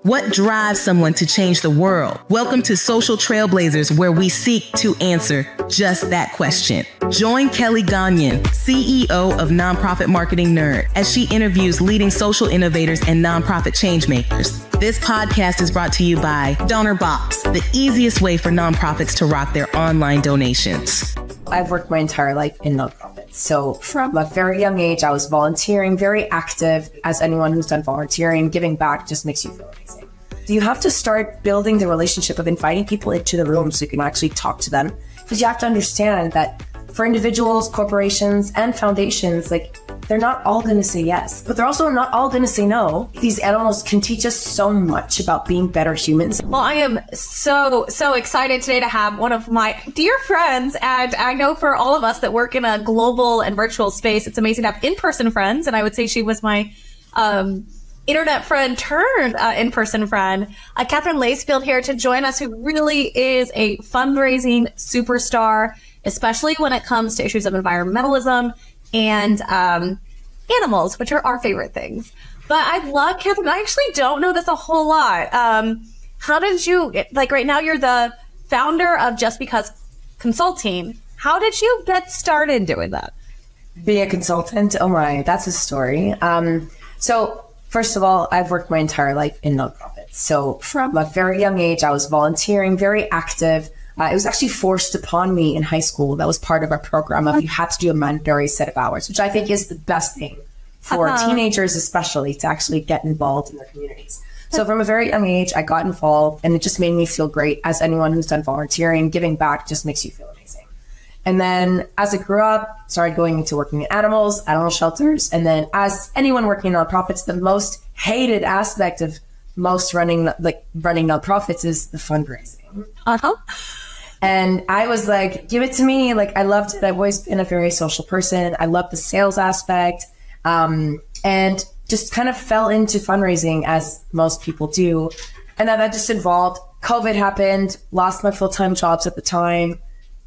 What drives someone to change the world? Welcome to Social Trailblazers, where we seek to answer just that question. Join Kelly Gagnon, CEO of Nonprofit Marketing Nerd, as she interviews leading social innovators and nonprofit changemakers. This podcast is brought to you by DonorBox, the easiest way for nonprofits to rock their online donations. I've worked my entire life in nonprofits. So from a very young age, I was volunteering, very active. As anyone who's done volunteering, giving back just makes you feel amazing. So you have to start building the relationship of inviting people into the room so you can actually talk to them. Because you have to understand that for individuals, corporations, and foundations, they're not all going to say yes, but they're also not all going to say no. These animals can teach us so much about being better humans. Well, I am so excited today to have one of my dear friends. And I know for all of us that work in a global and virtual space, it's amazing to have in-person friends. And I would say she was my internet friend turned in-person friend. Katherine Lacefield here to join us, who really is a fundraising superstar, especially when it comes to issues of environmentalism and animals, which are our favorite things. But I love Katherine. I actually don't know this a whole lot. How did you, right now you're the founder of Just Because Consulting. How did you get started doing that? Being a consultant? Oh my, that's a story. So first of all, I've worked my entire life in nonprofits. So from a very young age, I was volunteering, very active. It was actually forced upon me in high school. That was part of our program of you had to do a mandatory set of hours, which I think is the best thing for teenagers, especially, to actually get involved in their communities. So from a very young age, I got involved, and it just made me feel great. As anyone who's done volunteering, giving back just makes you feel amazing. And then as I grew up, started going into working in animal shelters. And then as anyone working in nonprofits, the most hated aspect of most running nonprofits is the fundraising. And I was like, give it to me. I loved it. I've always been a very social person. I love the sales aspect, and just kind of fell into fundraising as most people do. And then that just involved COVID happened, lost my full-time jobs at the time.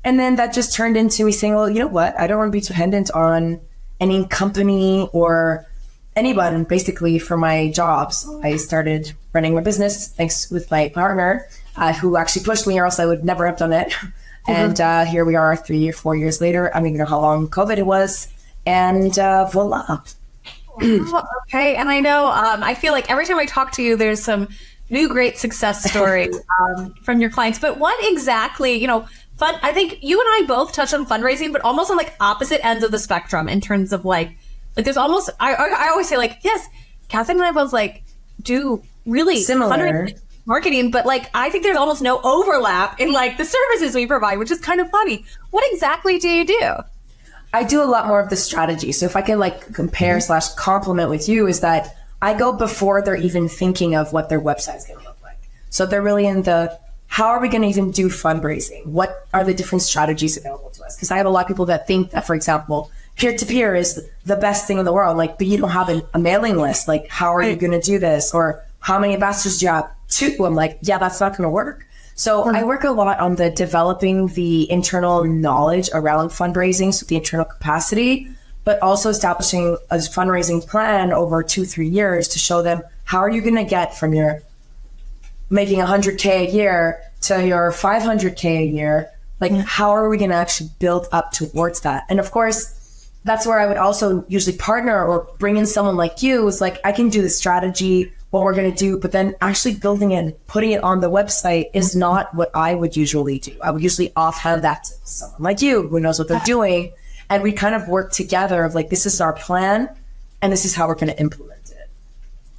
And then that just turned into me saying, well, you know what? I don't want to be dependent on any company or anyone basically for my jobs. I started running my business thanks with my partner, who actually pushed me, or else I would never have done it. And here we are 3 or 4 years later. I don't even know how long COVID it was. And voila. Okay. And I know, I feel like every time I talk to you, there's some new great success stories from your clients. But what exactly, I think you and I both touched on fundraising, but almost on opposite ends of the spectrum in terms of there's almost, I always say yes, Katherine and I both do really similar marketing, but I think there's almost no overlap in the services we provide, which is kind of funny. What exactly do you do? I do a lot more of the strategy. So if I can compare / compliment with you, is that I go before they're even thinking of what their website's going to look like. So they're really in the, how are we going to even do fundraising? What are the different strategies available to us? Because I have a lot of people that think that, for example, peer-to-peer is the best thing in the world. But you don't have a mailing list. How are you going to do this? Or how many ambassadors do you have? 2. I'm yeah, that's not going to work. So I work a lot on the developing the internal knowledge around fundraising, so the internal capacity, but also establishing a fundraising plan over 2-3 years to show them how are you going to get from your making $100K a year to your $500K a year. How are we going to actually build up towards that? And of course, that's where I would also usually partner or bring in someone like you. Is I can do the strategy, what we're going to do, but then actually building it and putting it on the website is not what I would usually do. I would usually offhand that to someone like you who knows what they're doing. And we kind of work together of this is our plan and this is how we're going to implement it.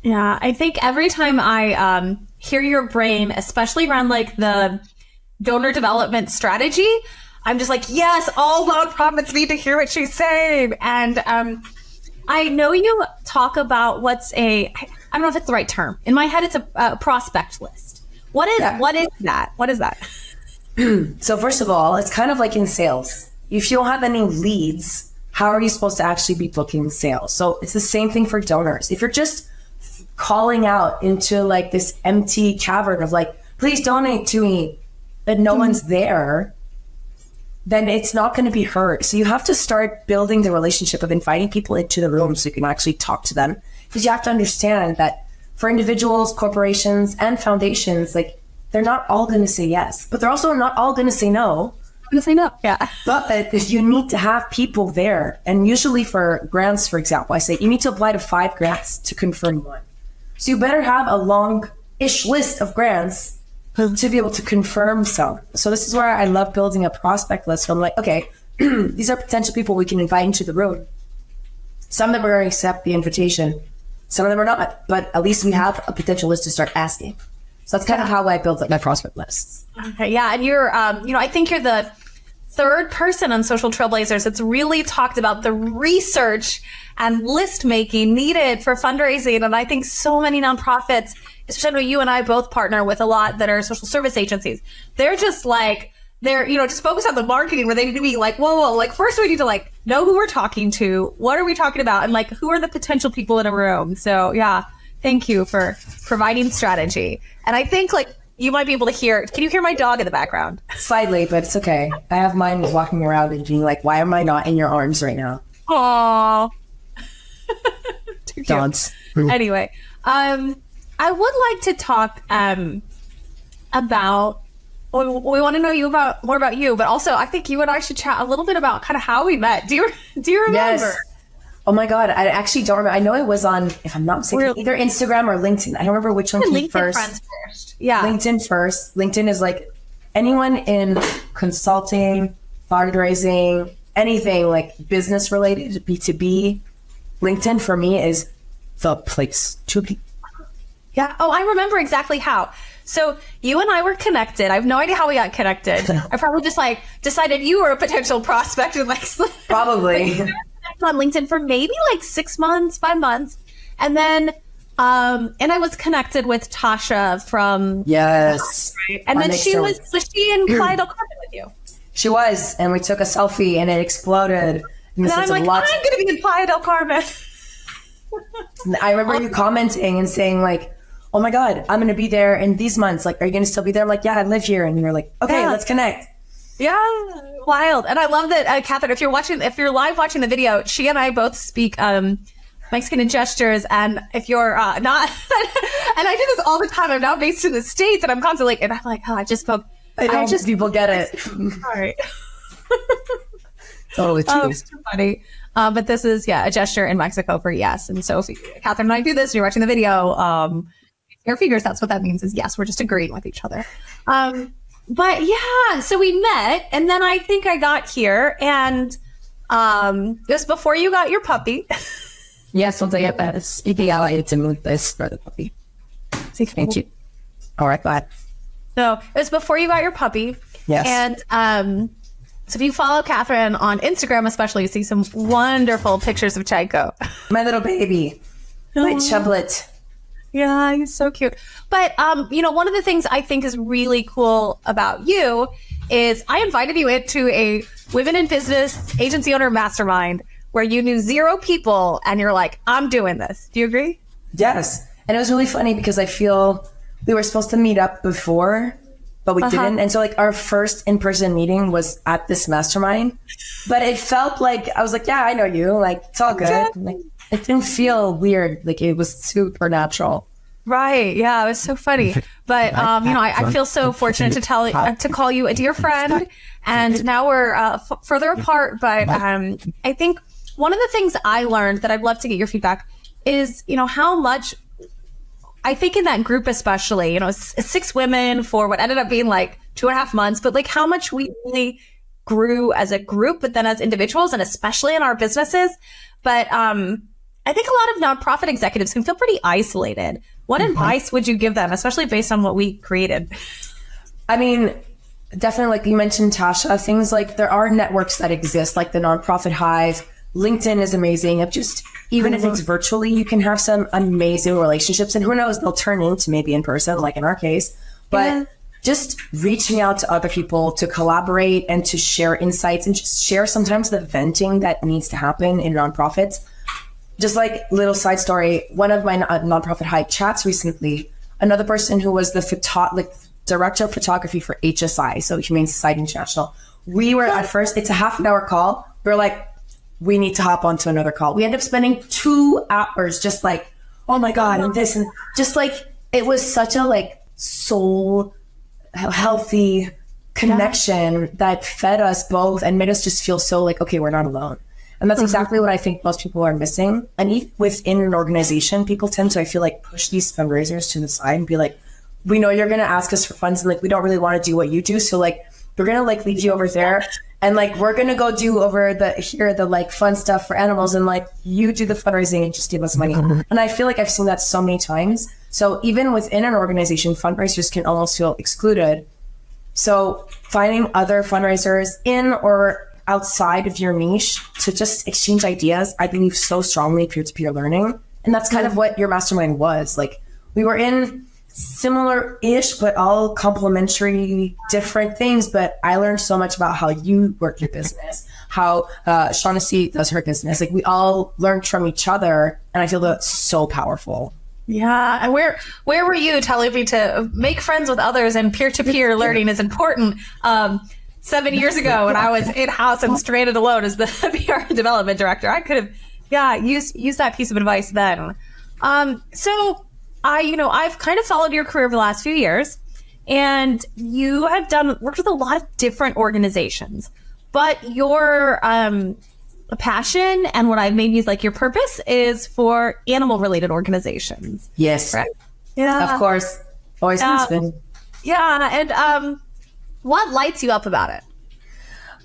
Yeah, I think every time I hear your brain, especially around the donor development strategy, I'm just yes, all nonprofits need to hear what she's saying. And I know you talk about I don't know if it's the right term. In my head, it's a prospect list. What is that? What is that? So first of all, it's kind of like in sales. If you don't have any leads, how are you supposed to actually be booking sales? So it's the same thing for donors. If you're just calling out into this empty cavern of please donate to me, but no one's there, then it's not going to be heard. So you have to start building the relationship of inviting people into the room so you can actually talk to them. Because you have to understand that for individuals, corporations, and foundations, like they're not all going to say yes, but they're also not all going to say no. I'm going to say no. Yeah. But you need to have people there. And usually for grants, for example, I say you need to apply to 5 grants to confirm one. So you better have a long-ish list of grants to be able to confirm some. So this is where I love building a prospect list. So I'm like, okay, these are potential people we can invite into the room. Some of them are going to accept the invitation. Some of them are not, but at least we have a potential list to start asking. So that's kind of how I build up my prospect lists. Okay, yeah, and you're, I think you're the third person on Social Trailblazers that's really talked about the research and list making needed for fundraising. And I think so many nonprofits, especially you and I both partner with a lot that are social service agencies. They're just like, just focus on the marketing where they need to be like, whoa, like first we need to like know who we're talking to. What are we talking about? And like, who are the potential people in a room? So yeah, thank you for providing strategy. And I think like you might be able to can you hear my dog in the background? Slightly, but it's okay. I have mine walking around and being like, why am I not in your arms right now? Aww. Too cute. Dogs. Anyway, I would like to talk about, we want to know more about you, but also I think you and I should chat a little bit about kind of how we met. Do you remember? Yes. Oh my God, I actually don't remember. I know it was on, if I'm not mistaken, either Instagram or LinkedIn. I don't remember which one came first. Friends first. Yeah. LinkedIn first. LinkedIn is like anyone in consulting, fundraising, anything like business related, B2B. LinkedIn for me is the place to be. Yeah. Oh, I remember exactly how. So you and I were connected. I have no idea how we got connected. I probably just like decided you were a potential prospect and like probably on LinkedIn for maybe like 6 months, 5 months. And then, and I was connected with Tasha from, yes. Right? And then was she in Playa del Carmen with you? She was, and we took a selfie and it exploded. And then I'm like, I'm going to be in Playa del Carmen. I remember you commenting and saying like, oh my God, I'm going to be there in these months. Like, are you going to still be there? I'm like, yeah, I live here. And you're like, okay, let's connect. Yeah, wild. And I love that, Catherine, if you're live watching the video, she and I both speak Mexican gestures. And if you're not, and I do this all the time. I'm now based in the States and I'm constantly like, and I'm like, oh, I just spoke. People get it. Sorry. Totally true. Oh, it's too funny. But this is, a gesture in Mexico for yes. And so if Catherine and I do this, and you're watching the video, your figures, that's what that means is yes, we're just agreeing with each other. But yeah, so we met and then I think I got here and it was before you got your puppy. Yes, once I get that, speaking out, I need to move this for the puppy. Thank you. All right, go ahead. So it was before you got your puppy. Yes. And so if you follow Catherine on Instagram, especially, you see some wonderful pictures of Chaiko. My little baby. My chublet. Yeah, he's so cute. But, one of the things I think is really cool about you is I invited you into a women in business agency owner mastermind where you knew 0 people and you're like, I'm doing this. Do you agree? Yes. And it was really funny because I feel we were supposed to meet up before, but we didn't. And so like our first in-person meeting was at this mastermind, but it felt like, I was like, yeah, I know you. Like, it's all good. Yeah. Like, it didn't feel weird. Like it was super natural. Right. Yeah. It was so funny. But, I feel so fortunate to call you a dear friend. And now we're further apart. But I think one of the things I learned that I'd love to get your feedback is, how much I think in that group, especially, 6 women for what ended up being like 2.5 months, but like how much we really grew as a group, but then as individuals and especially in our businesses. But I think a lot of nonprofit executives can feel pretty isolated. What advice would you give them, especially based on what we created? I mean, definitely, like you mentioned, Tasha, things like there are networks that exist, like the Nonprofit Hive. LinkedIn is amazing. Even if it's virtually, you can have some amazing relationships. And who knows, they'll turn into maybe in person, like in our case. But just reaching out to other people to collaborate and to share insights and just share sometimes the venting that needs to happen in nonprofits. Just like little side story, one of my Nonprofit Hive chats recently, another person who was the director of photography for HSI, so Humane Society International. We were at first, it's a half-an-hour call. We were like, we need to hop onto another call. We ended up spending 2 hours just like oh my God, and this, and just like, it was such a like soul healthy connection that fed us both and made us just feel so like, okay, we're not alone. And that's exactly what I think most people are missing. And even within an organization, people tend to, I feel like, push these fundraisers to the side and be like, we know you're going to ask us for funds, and like, we don't really want to do what you do. So like, we're going to like leave you over there. And like, we're going to go do over the like fun stuff for animals. And like, you do the fundraising and just give us money. And I feel like I've seen that so many times. So even within an organization, fundraisers can almost feel excluded. So finding other fundraisers in or outside of your niche to just exchange ideas, I believe so strongly in peer-to-peer learning. And that's kind of what your mastermind was. Like, we were in similar-ish, but all complementary different things. But I learned so much about how you work your business, how Shaughnessy does her business. Like, we all learned from each other. And I feel that's so powerful. Yeah. And where were you telling me to make friends with others and peer-to-peer learning is important? 7 years ago when I was in-house and stranded alone as the PR development director, I could have, used that piece of advice then. So I've kind of followed your career over the last few years, and you have worked with a lot of different organizations, but your passion and what I've made use like your purpose is for animal related organizations. Yes. Correct? Yeah. Of course. Always has been. Yeah. And what lights you up about it?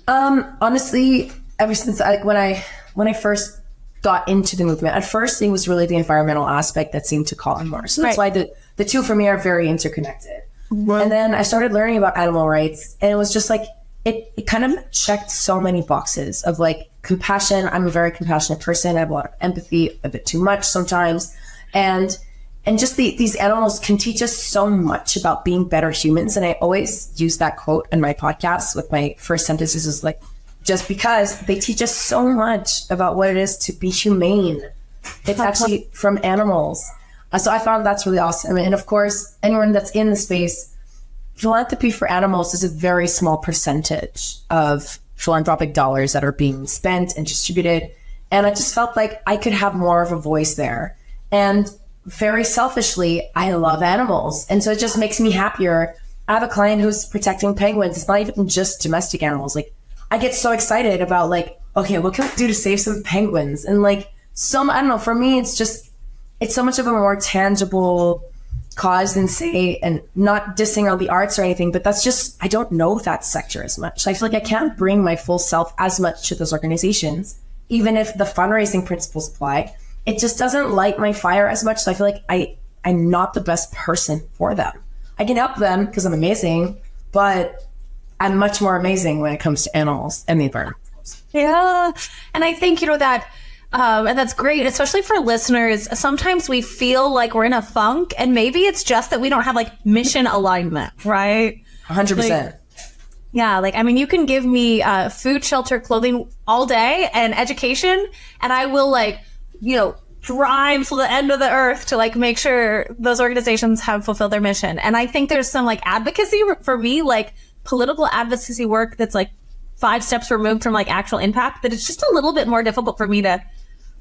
Honestly, ever since when I first got into the movement, at first it was really the environmental aspect that seemed to call on more. So that's why the two for me are very interconnected. Right. And then I started learning about animal rights, and it was just like, it kind of checked so many boxes of like compassion. I'm a very compassionate person. I have a lot of empathy, a bit too much sometimes. And just these animals can teach us so much about being better humans. And I always use that quote in my podcast with my first sentences is like, just because they teach us so much about what it is to be humane. It's actually from animals. So I found that's really awesome. And of course, anyone that's in the space, philanthropy for animals is a very small percentage of philanthropic dollars that are being spent and distributed. And I just felt like I could have more of a voice there. And very selfishly, I love animals. And so it just makes me happier. I have a client who's protecting penguins. It's not even just domestic animals. Like, I get so excited about like, okay, what can we do to save some penguins? And like, I don't know, for me, it's so much of a more tangible cause than say, and not dissing on the arts or anything, but that's just, I don't know that sector as much. So I feel like I can't bring my full self as much to those organizations, even if the fundraising principles apply. It just doesn't light my fire as much. So I feel like I'm not the best person for them. I can help them because I'm amazing, but I'm much more amazing when it comes to animals and the environment. Yeah. And I think, that, and that's great, especially for listeners. Sometimes we feel like we're in a funk, and maybe it's just that we don't have like mission alignment, right? 100%. You can give me food, shelter, clothing all day and education, and I will drive to the end of the earth to like make sure those organizations have fulfilled their mission. And I think there's some like advocacy for me, like political advocacy work that's like 5 steps removed from like actual impact, that it's just a little bit more difficult for me to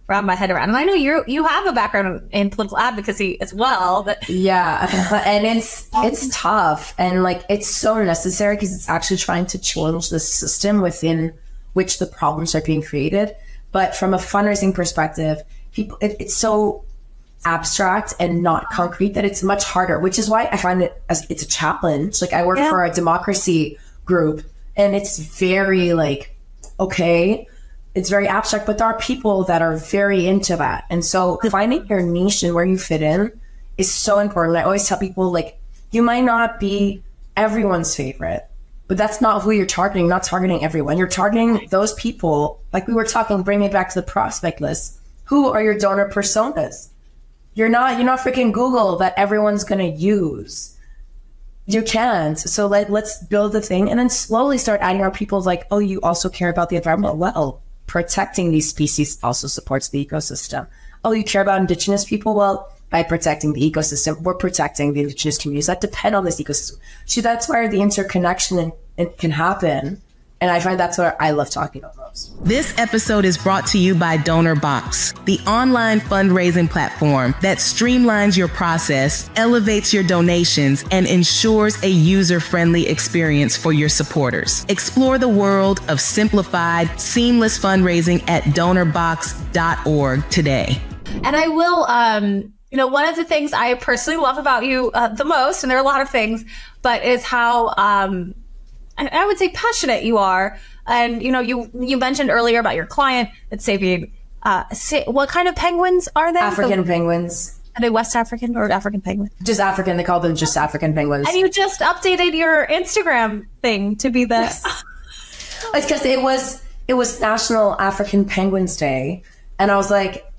wrap my head around. And I know you have a background in political advocacy as well. Yeah. And it's tough, and like, it's so necessary because it's actually trying to change the system within which the problems are being created. But from a fundraising perspective, it's so abstract and not concrete that it's much harder, which is why I find it's a challenge. Like, I work for a democracy group, and it's very like, okay, it's very abstract, but there are people that are very into that. And so finding your niche and where you fit in is so important. I always tell people, like, you might not be everyone's favorite, but that's not who you're targeting. Not targeting everyone. You're targeting those people, like we were talking, bring me back to the prospect list. Who are your donor personas? You're not freaking Google that everyone's going to use. You can't. So let's build the thing, and then slowly start adding our people like, oh, you also care about the environment. Well, protecting these species also supports the ecosystem. Oh, you care about indigenous people? Well, by protecting the ecosystem, we're protecting the indigenous communities that depend on this ecosystem. So that's where the interconnection can happen. And I find that's what I love talking about most. This episode is brought to you by DonorBox, the online fundraising platform that streamlines your process, elevates your donations, and ensures a user-friendly experience for your supporters. Explore the world of simplified, seamless fundraising at donorbox.org today. And I will, one of the things I personally love about you the most, and there are a lot of things, but is how I would say passionate you are. And, you mentioned earlier about your client that's saving, what kind of penguins are they? African penguins. Are they West African or African penguins? Just African. They call them just African penguins. And you just updated your Instagram thing to be this. Yes. It's because it was National African Penguins Day. And I was like,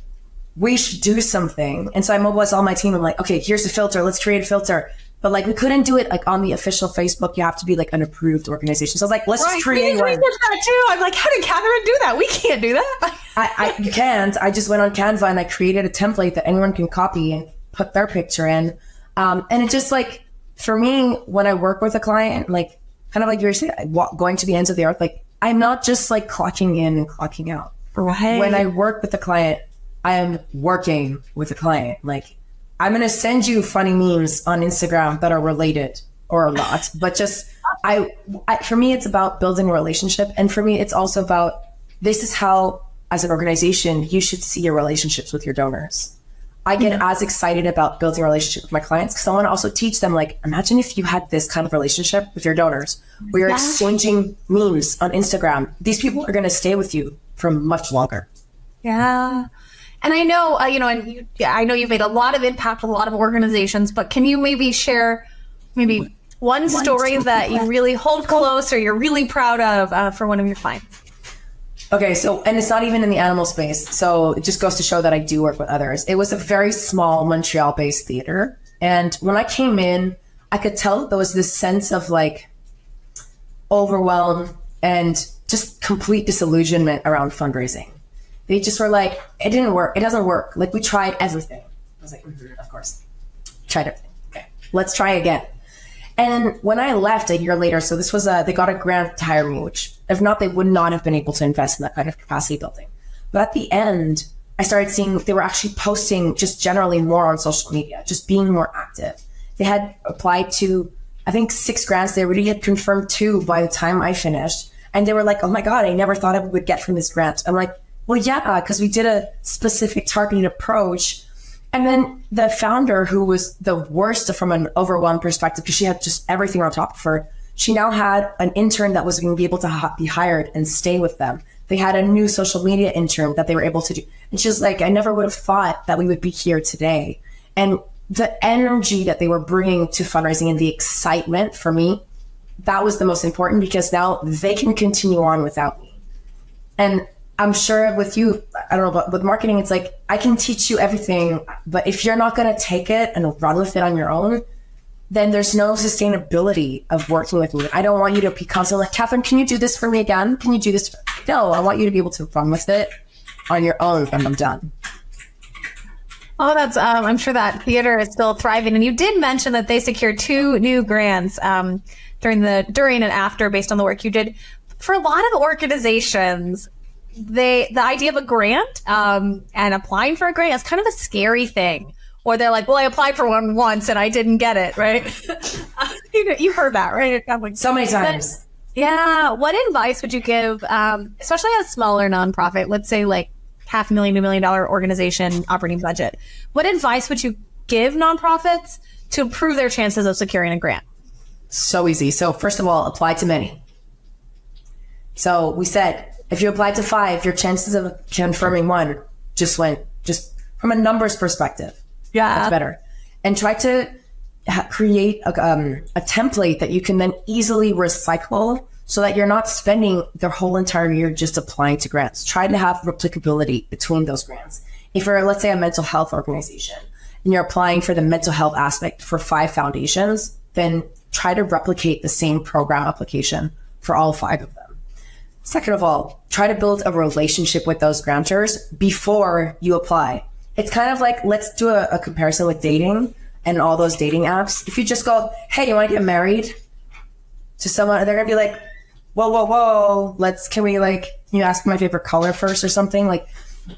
we should do something. And so I mobilized all my team. I'm like, okay, here's the filter. Let's create a filter. But like, we couldn't do it like on the official Facebook. You have to be like an approved organization. So I was like, let's just create one. That too. I'm like, how did Katherine do that? We can't do that. You can't. I just went on Canva and I created a template that anyone can copy and put their picture in. And it just like, for me, when I work with a client, like kind of like you were saying, going to the ends of the earth, like I'm not just like clocking in and clocking out. Right. When I work with a client, I am working with a client. Like, I'm going to send you funny memes on Instagram that are related or not, but just for me, it's about building a relationship. And for me, it's also about, this is how, as an organization, you should see your relationships with your donors. I get as excited about building a relationship with my clients because I want to also teach them, like, imagine if you had this kind of relationship with your donors where you're exchanging memes on Instagram. These people are going to stay with you for much longer. Yeah. And I know, I know you've made a lot of impact with a lot of organizations, but can you maybe share one story that you really hold close or you're really proud of for one of your clients? Okay, so, and it's not even in the animal space, so it just goes to show that I do work with others. It was a very small Montreal-based theater, and when I came in, I could tell that there was this sense of like overwhelm and just complete disillusionment around fundraising. They just were like, it didn't work. It doesn't work. Like, we tried everything. I was like, of course. Tried everything. Okay, let's try again. And when I left a year later, so this was they got a grant to hire me, which if not, they would not have been able to invest in that kind of capacity building. But at the end, I started seeing they were actually posting just generally more on social media, just being more active. They had applied to, I think, 6 grants. They already had confirmed 2 by the time I finished. And they were like, oh my God, I never thought I would get from this grant. I'm like, well, yeah, because we did a specific targeted approach. And then the founder, who was the worst from an overwhelmed perspective, because she had just everything on top of her, she now had an intern that was going to be able to be hired and stay with them. They had a new social media intern that they were able to do. And she's like, I never would have thought that we would be here today. And the energy that they were bringing to fundraising and the excitement for me, that was the most important, because now they can continue on without me. And I'm sure with you, I don't know, but with marketing, it's like, I can teach you everything, but if you're not going to take it and run with it on your own, then there's no sustainability of working with me. I don't want you to be constantly like, Katherine, can you do this for me again? Can you do this? No, I want you to be able to run with it on your own when I'm done. Oh, that's, I'm sure that theater is still thriving. And you did mention that they secured 2 new grants during and after, based on the work you did. For a lot of organizations, the idea of a grant and applying for a grant is kind of a scary thing. Or they're like, well, I applied for one once and I didn't get it, right? You heard that, right? I'm like, so many times. But, yeah. What advice would you give, especially a smaller nonprofit, let's say like $500,000 to $1 million organization operating budget? What advice would you give nonprofits to improve their chances of securing a grant? So easy. So first of all, apply to many. So we said, if you apply to 5, your chances of confirming 1 just from a numbers perspective. Yeah. That's better. And try to create a template that you can then easily recycle so that you're not spending the whole entire year just applying to grants. Try to have replicability between those grants. If you're, let's say, a mental health organization and you're applying for the mental health aspect for 5 foundations, then try to replicate the same program application for all 5 of them. Second of all, try to build a relationship with those grantors before you apply. It's kind of like, let's do a comparison with dating and all those dating apps. If you just go, hey, you want to get married to someone? They're going to be like, whoa, can we ask my favorite color first or something? Like,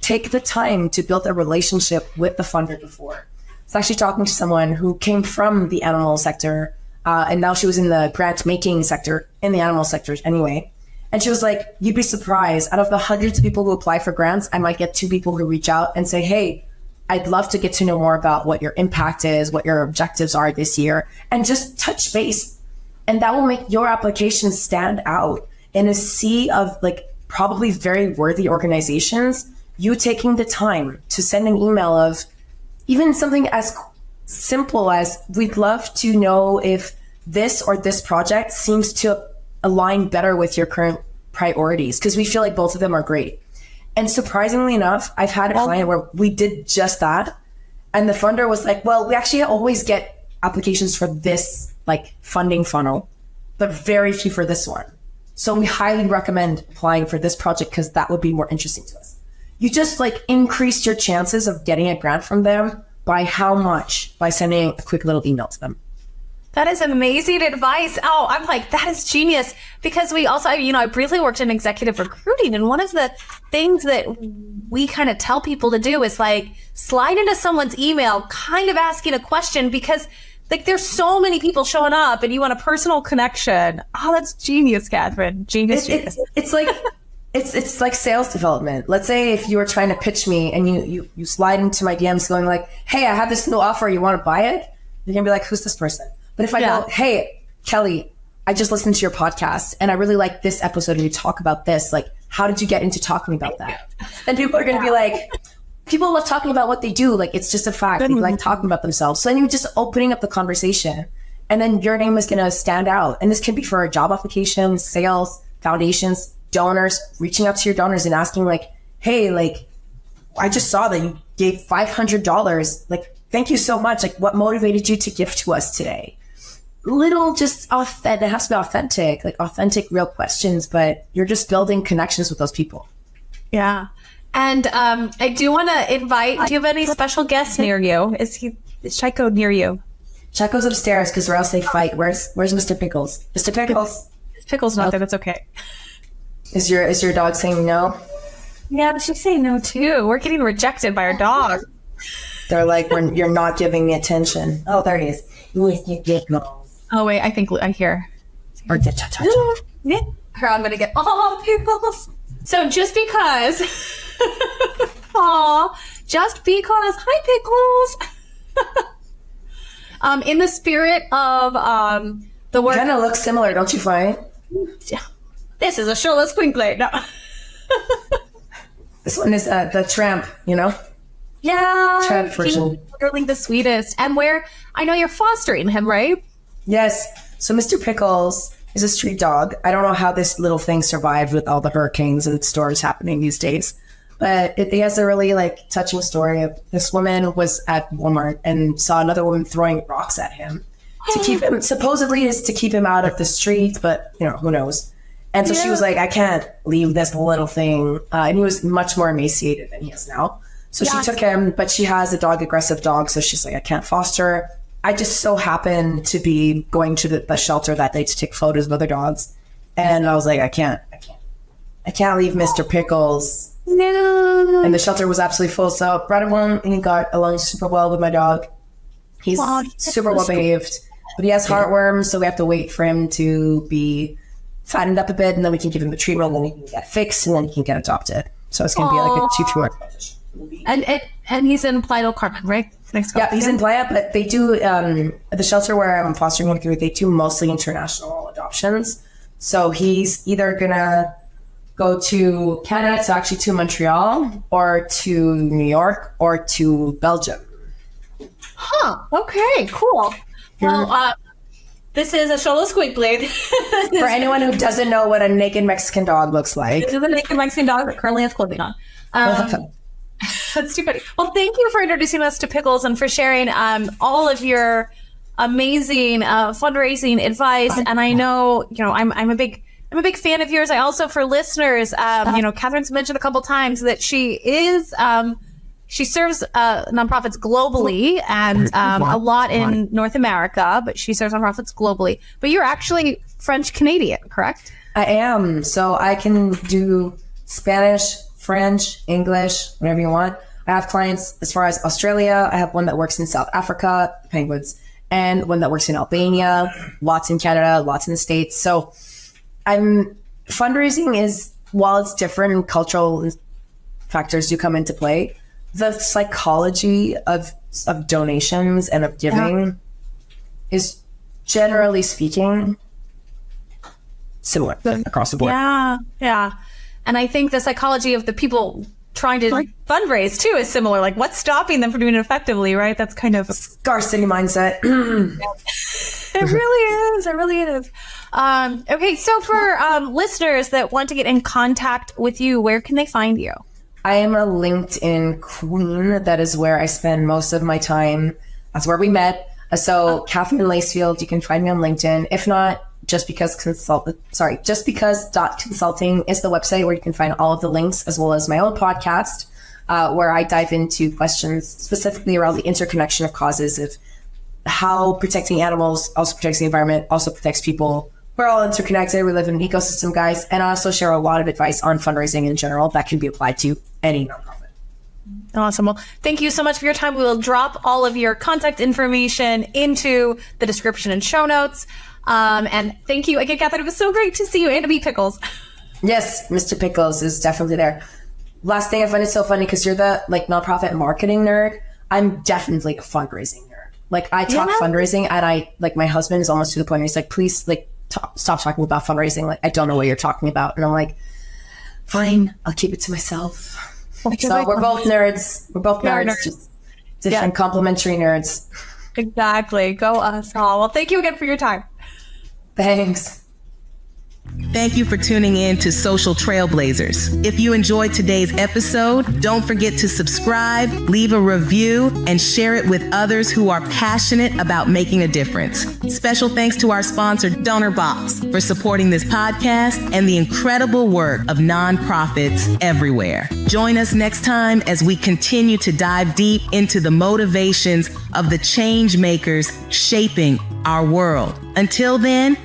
take the time to build a relationship with the funder before. I was actually talking to someone who came from the animal sector, and now she was in the grant making sector, in the animal sector anyway. And she was like, you'd be surprised. Out of the hundreds of people who apply for grants, I might get 2 people who reach out and say, hey, I'd love to get to know more about what your impact is, what your objectives are this year, and just touch base. And that will make your application stand out in a sea of probably very worthy organizations. You taking the time to send an email of even something as simple as, we'd love to know if this or this project seems to align better with your current priorities, because we feel like both of them are great. And surprisingly enough, I've had a client where we did just that. And the funder was like, well, we actually always get applications for this funding funnel, but very few for this one. So we highly recommend applying for this project because that would be more interesting to us. You just increase your chances of getting a grant from them by how much? By sending a quick little email to them. That is amazing advice. Oh, I'm that is genius. Because we also, I briefly worked in executive recruiting, and one of the things that we kind of tell people to do is slide into someone's email, kind of asking a question, because there's so many people showing up and you want a personal connection. Oh, that's genius, Katherine. Genius. It's like sales development. Let's say if you were trying to pitch me and you slide into my DMs going hey, I have this new offer. You want to buy it? You're going to be like, who's this person? But if I go, hey, Kelly, I just listened to your podcast and I really like this episode and you talk about this. How did you get into talking about that? Then people are going to be like, people love talking about what they do. It's just a fact. They like talking about themselves. So then you're just opening up the conversation, and then your name is going to stand out. And this can be for a job application, sales, foundations, donors, reaching out to your donors and asking hey, I just saw that you gave $500. Thank you so much. What motivated you to give to us today? Little just authentic. It has to be authentic, authentic, real questions, but you're just building connections with those people. Yeah. And I do want to invite, do you have any special guests near you? Is Chico near you? Chico's upstairs because or else they fight. Where's Mr. Pickles? Mr. Pickles. Pickles not there. That's okay. Is your dog saying no? Yeah, she's saying no too. We're getting rejected by our dog. They're like, you're not giving me attention. Oh, there he is. With your Pickles. Oh wait, I think I hear. Or cha-cha-cha. Yeah. Her, I'm gonna get Pickles. So just because, hi Pickles. In the spirit of the word, kind of looks similar, don't you find? This is a showless quinklet. No. This one is the tramp, Yeah, tramp version. He's literally the sweetest. And I know you're fostering him, right? Yes. So Mr. Pickles is a street dog. I don't know how this little thing survived with all the hurricanes and storms happening these days, but it has a really touching story of this woman was at Walmart and saw another woman throwing rocks at him to keep him, supposedly is to keep him out of the streets, but who knows? And so she was like, I can't leave this little thing. And he was much more emaciated than he is now. So she took him, but she has a aggressive dog. So she's like, I can't foster. I just so happened to be going to the shelter that day to take photos of other dogs. And I was like, I can't leave Mr. Pickles. No. And the shelter was absolutely full. So I brought him home and he got along super well with my dog. He's super well behaved, but he has heartworms. So we have to wait for him to be fattened up a bit, and then we can give him the treatment, and then he can get fixed, and then he can get adopted. So it's going to be a 2-2-1. And he's in Playa del Carmen, right? Yeah, he's in Playa, but they do, the shelter where I'm fostering one through, they do mostly international adoptions. So he's either going to go to Canada, so actually to Montreal, or to New York, or to Belgium. Huh. Okay, cool. Well, this is a showless squinklet. For anyone who doesn't know what a naked Mexican dog looks like. This is a naked Mexican dog that currently has clothing on. That's too funny. Well, thank you for introducing us to Pickles and for sharing all of your amazing fundraising advice. And I know, I'm a big fan of yours. I also, for listeners, Katherine's mentioned a couple times that she is she serves nonprofits globally and a lot in North America, but she serves nonprofits globally. But you're actually French Canadian, correct? I am. So I can do Spanish, French, English, whatever you want. I have clients as far as Australia. I have one that works in South Africa, penguins, and one that works in Albania, lots in Canada, lots in the States. So fundraising is, while it's different and cultural factors do come into play, the psychology of donations and of giving is, generally speaking, similar across the board. Yeah. And I think the psychology of the people trying to fundraise too is similar. Like, what's stopping them from doing it effectively, right? That's kind of scarcity mindset. It really is. Okay, so for listeners that want to get in contact with you, where can they find you? I am a LinkedIn queen. That is where I spend most of my time. That's where we met. So Katherine Lacefield, you can find me on LinkedIn. If not, just because consulting is the website where you can find all of the links, as well as my own podcast, where I dive into questions specifically around the interconnection of causes of how protecting animals also protects the environment, also protects people. We're all interconnected. We live in an ecosystem, guys. And I also share a lot of advice on fundraising in general that can be applied to any nonprofit. Awesome. Well, thank you so much for your time. We will drop all of your contact information into the description and show notes. And thank you again, Katherine. It was so great to see you, and to meet Pickles. Yes, Mr. Pickles is definitely there. Last thing, I find it so funny because you're the nonprofit marketing nerd. I'm definitely a fundraising nerd. I talk fundraising, and my husband is almost to the point where he's like, please, stop talking about fundraising. I don't know what you're talking about. And I'm like, fine, I'll keep it to myself. So we're both nerds. We're both nerds. Just different complementary nerds. Exactly. Go us all. Well, thank you again for your time. Thanks. Thank you for tuning in to Social Trailblazers. If you enjoyed today's episode, don't forget to subscribe, leave a review, and share it with others who are passionate about making a difference. Special thanks to our sponsor, DonorBox, for supporting this podcast and the incredible work of nonprofits everywhere. Join us next time as we continue to dive deep into the motivations of the change makers shaping our world. Until then,